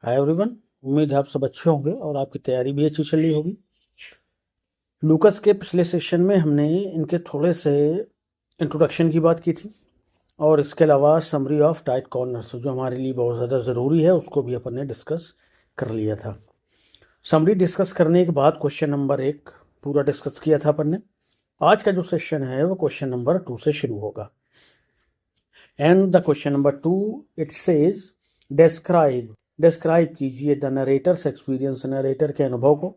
Hi everyone. उम्मीद है आप सब अच्छे होंगे और आपकी तैयारी भी अच्छी चल रही होगी। लूकस के पिछले सेशन में हमने इनके थोड़े से इंट्रोडक्शन की बात की थी और इसके अलावा समरी ऑफ टाइट कॉर्नर्स जो हमारे लिए बहुत ज़्यादा ज़रूरी है उसको भी अपन ने डिस्कस कर लिया था। समरी डिस्कस करने के बाद क्वेश्चन नंबर 1 पूरा डिस्कस किया था अपन ने। आज का जो सेशन है वो क्वेश्चन नंबर 2 से शुरू होगा। And the question number 2 it says describe कीजिए द नरेटर्स एक्सपीरियंस, नरेटर के अनुभव को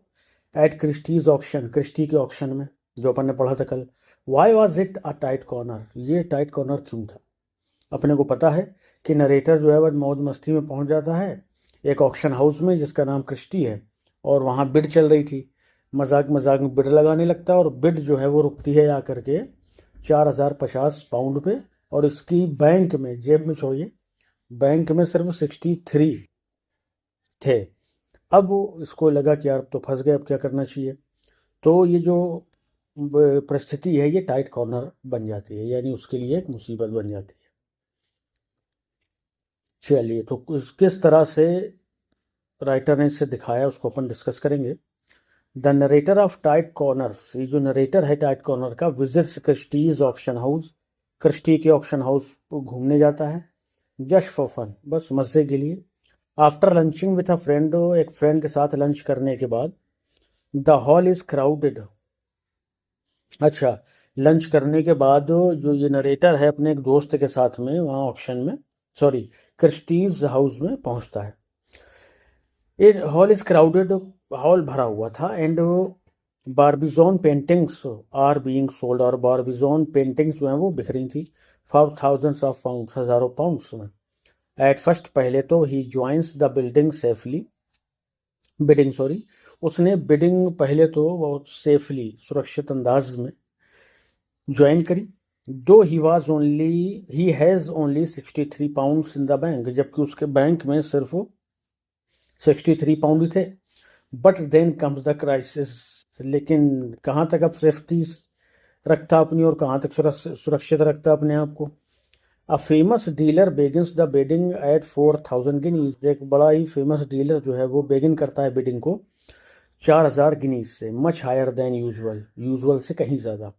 एट क्रिस्टीज ऑक्शन, क्रिस्टी के ऑक्शन में जो अपन ने पढ़ा था कल। Why was it a tight corner, ये टाइट कॉर्नर क्यों था। अपने को पता है कि नरेटर जो है वह मौज मस्ती में पहुंच जाता है एक ऑक्शन हाउस में जिसका नाम क्रिस्टी है और वहाँ बिड चल रही थी। मजाक मजाक में बिड लगाने लगता है और बिड जो है वो रुकती है आकर के 4050 पाउंड पे और इसकी बैंक में, जेब में छोड़िए, बैंक में सिर्फ 63 थे। अब वो इसको लगा कि यार अब तो फंस गए, अब क्या करना चाहिए। तो ये जो परिस्थिति है ये टाइट कॉर्नर बन जाती है, यानी उसके लिए एक मुसीबत बन जाती है। चलिए, तो किस तरह से राइटर ने इसे दिखाया उसको अपन डिस्कस करेंगे। The narrator of tight corners, ये जो नरेटर है टाइट कॉर्नर का, visits Christie's auction house, Christie के ऑक्शन हाउस घूमने जाता है जस्ट फॉर फन, बस मजे के लिए। After launching with a friend, एक फ्रेंड के साथ लंच करने के बाद, द हॉल इज क्राउडेड। अच्छा, लंच करने के बाद जो ये नरेटर है अपने एक दोस्त के साथ में वहाँ ऑक्शन में, सॉरी, क्रिस्टीज हाउस में पहुंचता है। ये हॉल इज क्राउडेड, हॉल भरा हुआ था। And Barbizon paintings are being sold, और बारबिजोन पेंटिंग्स जो हैं वो बिक रही थी फॉर थाउजेंड्स ऑफ पाउंड, हजारों पाउंड्स में। एट फर्स्ट, पहले तो ही joins the building safely, bidding sorry, उसने बिडिंग पहले तो बहुत सेफली, सुरक्षित अंदाज में ज्वाइन करी। दो ही has only 63 pounds in the bank, जबकि उसके बैंक में सिर्फ 63 पाउंड ही थे। But then comes the crisis, लेकिन कहाँ तक अब सेफ्टी रखता अपनी और कहाँ तक सुरक्षित रखता अपने आप को। A famous dealer begins the bidding at 4000 guineas, एक बड़ा ही फेमस डीलर जो है वो बेगिन करता है बिडिंग को 4000 गिनीज से, much higher than usual, usual से कहीं ज़्यादा।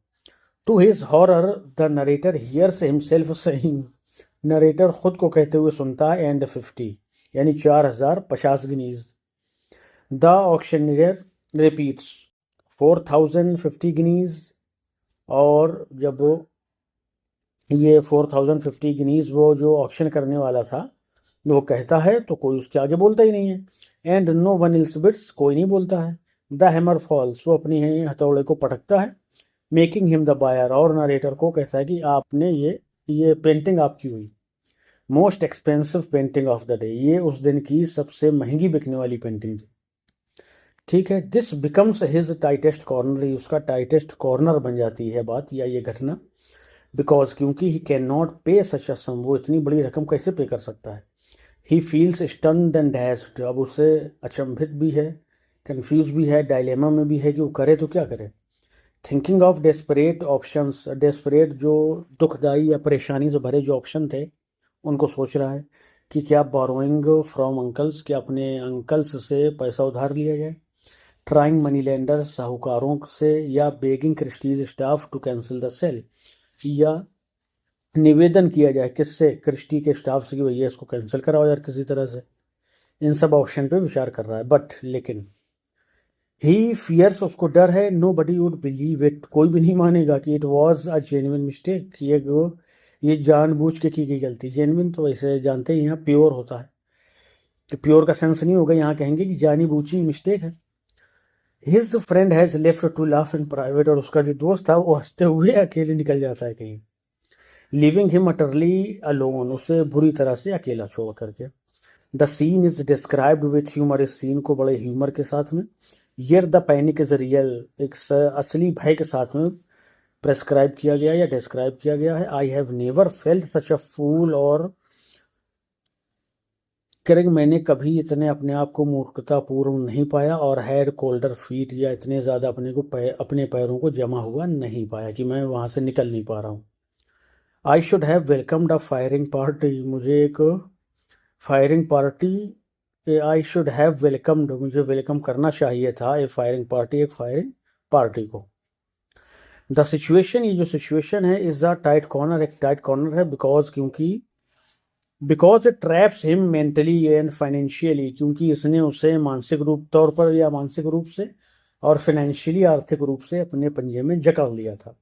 To his horror the narrator hears himself saying, narrator खुद को कहते हुए सुनता है एंड 50, यानी 4050 Guinness. The auctioneer repeats 4050 Guinness, और जब ये 4050 गिनीज वो जो ऑक्शन करने वाला था वो कहता है तो कोई उसके आगे बोलता ही नहीं है। And no one else bids, कोई नहीं बोलता है। द हैमर फॉल्स, वो अपनी हथौड़े को पटकता है, मेकिंग हिम द बायर, और नरेटर को कहता है कि आपने ये पेंटिंग आपकी हुई। Most expensive painting of the day, ये उस दिन की सबसे महंगी बिकने वाली पेंटिंग थी। ठीक है, this becomes his tightest corner, उसका टाइटेस्ट कॉर्नर बन जाती है बात या ये घटना। बिकॉज, क्योंकि ही कैन नॉट पे सच अ सम, वो इतनी बड़ी रकम कैसे पे कर सकता है। He feels stunned and dashed, अब उसे अचंभित भी है, कंफ्यूज भी है, डायलेमा में भी है कि वो करे तो क्या करे। Thinking of desperate options, desperate जो दुखदाई या परेशानी से भरे जो ऑप्शन थे उनको सोच रहा है कि क्या बोरोइंग फ्रॉम अंकल्स, क्या अपने अंकल्स से पैसा उधार लिया जाए। ट्राइंग मनी लेंडर्स, साहूकारों से, या begging Christie's staff to cancel the sale, या निवेदन किया जाए किससे, क्रिस्टी के स्टाफ से कि भैया इसको कैंसिल कराओ यार किसी तरह से। इन सब ऑप्शन पे विचार कर रहा है। बट लेकिन ही फियर्स, उसको डर है, nobody would believe it, कोई भी नहीं मानेगा कि it was a genuine mistake, ये जानबूझ के की गई गलती। जेन्युइन तो वैसे जानते ही यहाँ प्योर होता है, तो प्योर का सेंस नहीं होगा, यहाँ कहेंगे कि जानी बूझी मिस्टेक है। His friend has left to laugh in private, और उसका जो दोस्त था वो हंसते हुए अकेले निकल जाता है कहीं, लिविंग हिम अटरली अलोन, उसे बुरी तरह से अकेला छोड़ करके। The scene is described with humour, इस सीन को बड़े ह्यूमर के साथ में। Yet the panic is real, एक असली भय के साथ में प्रेस्क्राइब किया गया या डिस्क्राइब किया गया है। आई हैव नेवर फेल्ट सच अ फूल, और करेंगे मैंने कभी इतने अपने आप को मूर्खतापूर्ण नहीं पाया, और हैड कोल्डर फीट, या इतने ज़्यादा अपने पैरों को जमा हुआ नहीं पाया कि मैं वहाँ से निकल नहीं पा रहा हूँ। I should have welcomed a firing party, मुझे एक firing party I should have welcomed, मुझे वेलकम करना चाहिए था ए फायरिंग पार्टी, एक फायरिंग पार्टी को। द सिचुएशन, ये जो सिचुएशन है, इज द टाइट कॉर्नर, एक टाइट कॉर्नर है, because it traps him mentally and financially, क्योंकि इसने उसे मानसिक रूप तौर पर या मानसिक रूप से और फाइनेंशियली आर्थिक रूप से अपने पंजे में जकड़ लिया था,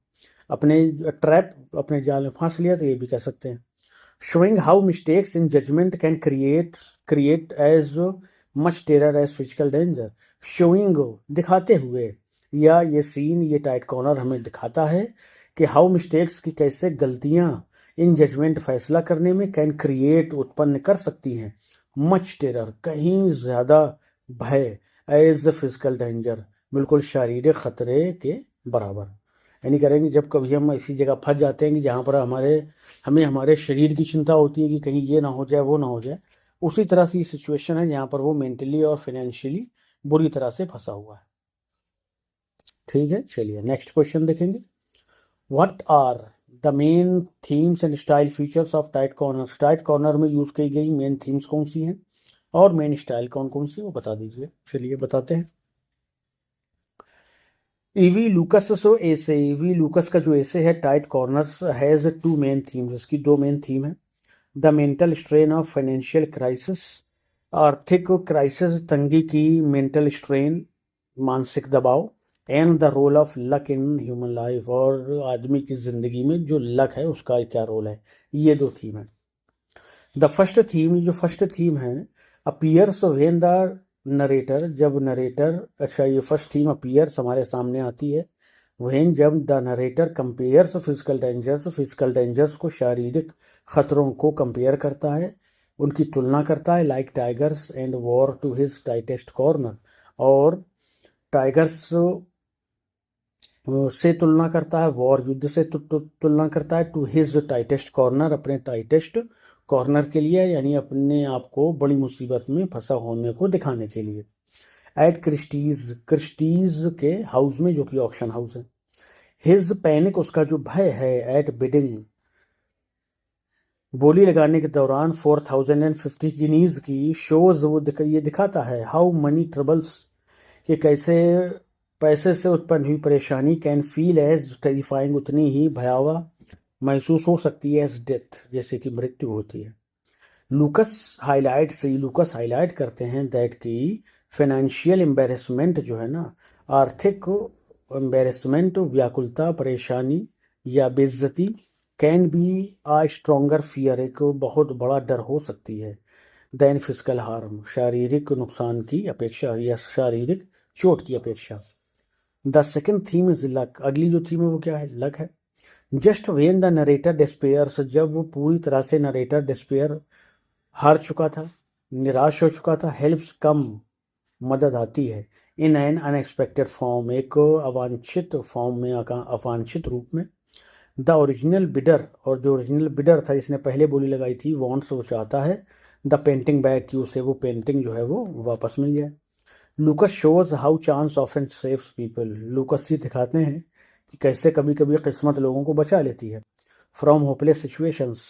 अपने ट्रैप, अपने जाल में फांस लिया, तो ये भी कह सकते हैं। Showing how mistakes in judgement can create as much terror as physical danger. Showing, दिखाते हुए, या ये सीन, ये टाइट कॉर्नर हमें दिखाता है कि हाउ मिस्टेक्स की कैसे गलतियां इन जजमेंट फैसला करने में कैन क्रिएट उत्पन्न कर सकती हैं मच टेरर, कहीं ज़्यादा भय, एज फिजिकल डेंजर, बिल्कुल शारीरिक खतरे के बराबर। यानी करेंगे जब कभी हम ऐसी जगह फंस जाते हैं कि जहाँ पर हमें हमारे शरीर की चिंता होती है कि कहीं ये ना हो जाए, वो ना हो जाए, उसी तरह से ये सिचुएशन है जहाँ पर वो मेंटली और फाइनेंशियली बुरी तरह से फंसा हुआ है। ठीक है, चलिए नेक्स्ट क्वेश्चन देखेंगे। What are the main themes and style features of tight corner. Tight corner में यूज की गई मेन थीम्स कौन सी हैं और मेन स्टाइल कौन कौन सी, वो बता दीजिए। चलिए बताते हैं। ईवी लूकस का जो एसे है tight corners has two main themes, इसकी दो मेन थीम है। The mental strain of financial crisis, आर्थिक क्राइसिस, तंगी की मेंटल स्ट्रेन, मानसिक दबाव, and the role of luck in human life, और आदमी की जिंदगी में जो लक है उसका क्या रोल है, ये दो थीम है। द फर्स्ट थीम, जो फर्स्ट थीम है, अपीयर्स व्हेन द नरेटर, जब नरेटर, अच्छा ये फर्स्ट थीम अपीयर्स हमारे सामने आती है व्हेन, जब the narrator compares physical dangers को, शारीरिक खतरों को कंपेयर करता है, उनकी तुलना करता है, like tigers and war to his tightest corner, और टाइगर्स से तुलना करता है, वॉर युद्ध से तुलना करता है, टू हिज टाइटेस्ट कॉर्नर, अपने टाइटेस्ट कॉर्नर के लिए, यानी अपने आप को बड़ी मुसीबत में फंसा होने को दिखाने के लिए। एट क्रिस्टीज के हाउस में, जो कि ऑक्शन हाउस है। हिज पैनिक, उसका जो भय है, एट बिडिंग, बोली लगाने के दौरान 4050 गिनीज की, शोज, वो ये दिखाता है हाउ मनी ट्रबल्स, कि कैसे पैसे से उत्पन्न हुई परेशानी, कैन फील एज टेरिफाइंग, उतनी ही भयावह महसूस हो सकती है, एज डेथ, जैसे कि मृत्यु होती है। लूकस हाईलाइट करते हैं दैट की फाइनेंशियल एम्बेरसमेंट जो है ना, आर्थिक एम्बेरसमेंट, व्याकुलता, परेशानी या बेइज्जती, can be a stronger fear, एक बहुत बड़ा डर हो सकती है, देन फिजिकल हार्म, शारीरिक नुकसान की अपेक्षा या शारीरिक चोट की अपेक्षा। The second theme is luck, अगली जो थीम है वो क्या है, लक है। जस्ट वेन द नरेटर डिस्पेयर्स, जब वो पूरी तरह से नरेटर डिस्पेयर, हार चुका था, निराश हो चुका था, हेल्प्स कम, मदद आती है, इन एन अनएक्सपेक्टेड फॉर्म, एक अवांछित फॉर्म में, अवांछित रूप में। द ओरिजिनल बिडर, और जो ओरिजिनल बिडर था जिसने पहले बोली लगाई थी, वॉन्ट्स, वो चाहता है, द पेंटिंग बैक, की उसे वो पेंटिंग जो है वो वापस मिल जाए। Lucas shows how chance often saves people, Lucas ही दिखाते हैं कि कैसे कभी कभी किस्मत लोगों को बचा लेती है, फ्रॉम होपलेस सिचुएशंस,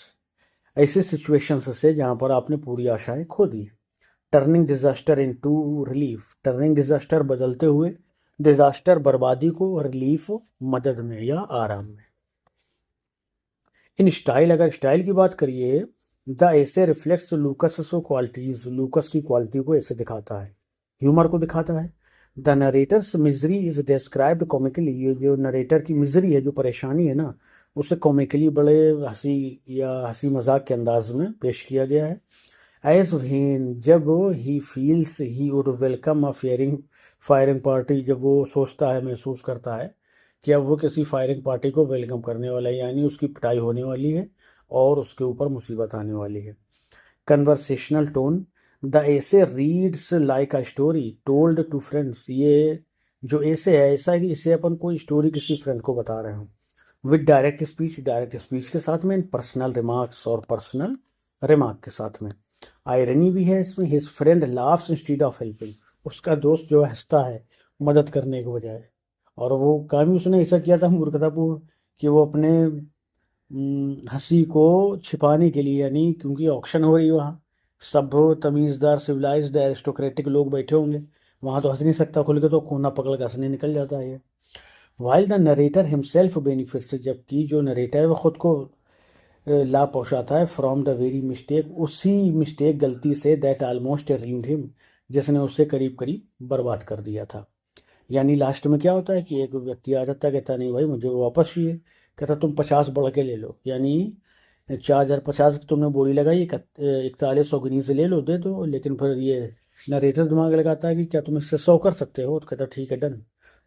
ऐसी सिचुएशंस से जहां पर आपने पूरी आशाएं खो दी। Turning disaster into relief, turning disaster, बदलते हुए डिजास्टर, बर्बादी को, रिलीफ, मदद में या आराम में। इन स्टाइल, अगर स्टाइल की बात करिए, द ऐसे रिफ्लेक्ट्स लूकस क्वालिटीज, लूकस की क्वालिटी को ऐसे दिखाता है, ह्यूमर को दिखाता है। The narrator's misery is described comically, ये जो नरेटर की मिजरी है, जो परेशानी है ना, उसे कॉमिकली, बड़े हंसी या हंसी मजाक के अंदाज में पेश किया गया है। एज व्हेन, जब he feels he would welcome a firing party, जब वो सोचता है, महसूस करता है कि अब वो किसी फायरिंग पार्टी को वेलकम करने वाला है, यानी उसकी पिटाई होने वाली है और उसके ऊपर मुसीबत आने वाली है। Conversational tone, the essay reads like a story told to friends, ये जो ऐसे है ऐसा है कि जैसे अपन कोई स्टोरी किसी फ्रेंड को बता रहे हो। विद डायरेक्ट स्पीच के साथ में, पर्सनल रिमार्क्स, और पर्सनल रिमार्क के साथ में। आयरनी भी है इसमें, his friend laughs instead of helping, उसका दोस्त जो हंसता है मदद करने के बजाय, और वो काम ही उसने ऐसा किया था मूर्खतापूर्ण कि वो अपने हंसी को छिपाने के लिए, यानी क्योंकि ऑक्शन हो रही है वहाँ, सभ्य तमीज़दार सिविलाइज्ड एरिस्टोक्रेटिक लोग बैठे होंगे, वहाँ तो हंस नहीं सकता खुल के, तो कोना पकड़ के हंसने निकल जाता है ये। While the narrator himself benefits, जबकि जो नरेटर है वो खुद को लाभ पहुंचाता है फ्रॉम द वेरी मिस्टेक, उसी मिस्टेक गलती say that almost ruined him, जिसने उसे करीब करीब बर्बाद कर दिया था। यानी लास्ट में क्या होता है कि एक व्यक्ति आ जाता है, कहता नहीं भाई मुझे वो वापस चाहिए, कहता तुम 50 बढ़ के ले लो, यानी 4050 की तुमने बोली लगाई, 4100 गिनी से ले लो, दे दो। लेकिन फिर ये नरेटर दिमाग लगाता है कि क्या तुम इससे 100 कर सकते हो, तो कहता ठीक है डन,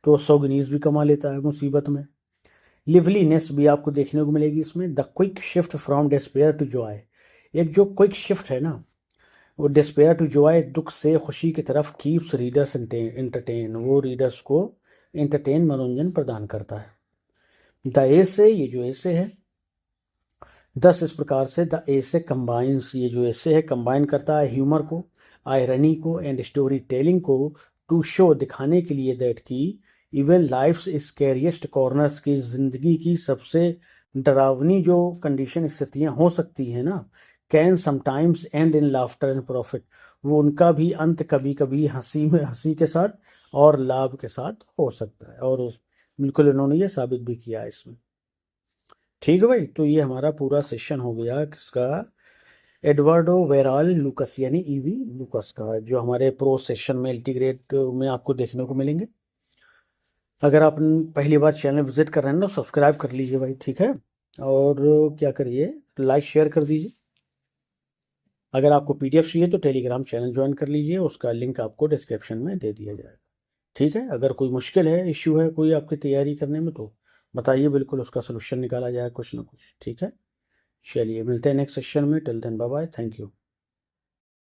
तो 100 गिनीज भी कमा लेता है मुसीबत में। लिवलीनेस भी आपको देखने को मिलेगी इसमें। The quick shift from despair to joy, एक जो क्विक शिफ्ट है ना, वो डिस्पेयर टू जॉय, दुख से खुशी की तरफ, कीप्स रीडर्स एंटरटेन, वो रीडर्स को एंटरटेन, मनोरंजन प्रदान करता है। द एसे, ये जो एसे है, दस इस प्रकार से द एसे कंबाइंस, ये जो एसे है कंबाइन करता है ह्यूमर को, आयरनी को एंड स्टोरी टेलिंग को, टू शो, दिखाने के लिए, दैट की इवन लाइफ्स स्कैरियस्ट कॉर्नर्स, की जिंदगी की सबसे डरावनी जो कंडीशन स्थितियां हो सकती हैं ना, can sometimes and in laughter and profit, वो उनका भी अंत कभी कभी हंसी के साथ और लाभ के साथ हो सकता है। और बिल्कुल इन्होंने ये साबित भी किया है इसमें। ठीक है भाई, तो ये हमारा पूरा सेशन हो गया किसका, एडवर्डो वेराल लुकस यानी ईवी लुकस का, जो हमारे प्रो सेशन में इंटीग्रेट में आपको देखने को मिलेंगे। अगर आप पहली बार चैनल विजिट कर रहे हैं ना, सब्सक्राइब कर लीजिए भाई, ठीक है। और क्या करिए, लाइक शेयर कर दीजिए। अगर आपको पीडीएफ चाहिए तो टेलीग्राम चैनल ज्वाइन कर लीजिए, उसका लिंक आपको डिस्क्रिप्शन में दे दिया जाएगा। ठीक है, अगर कोई मुश्किल है, इश्यू है कोई आपकी तैयारी करने में, तो बताइए, बिल्कुल उसका सलूशन निकाला जाए कुछ ना कुछ। ठीक है, चलिए मिलते हैं नेक्स्ट सेशन में। Till then bye bye, thank you.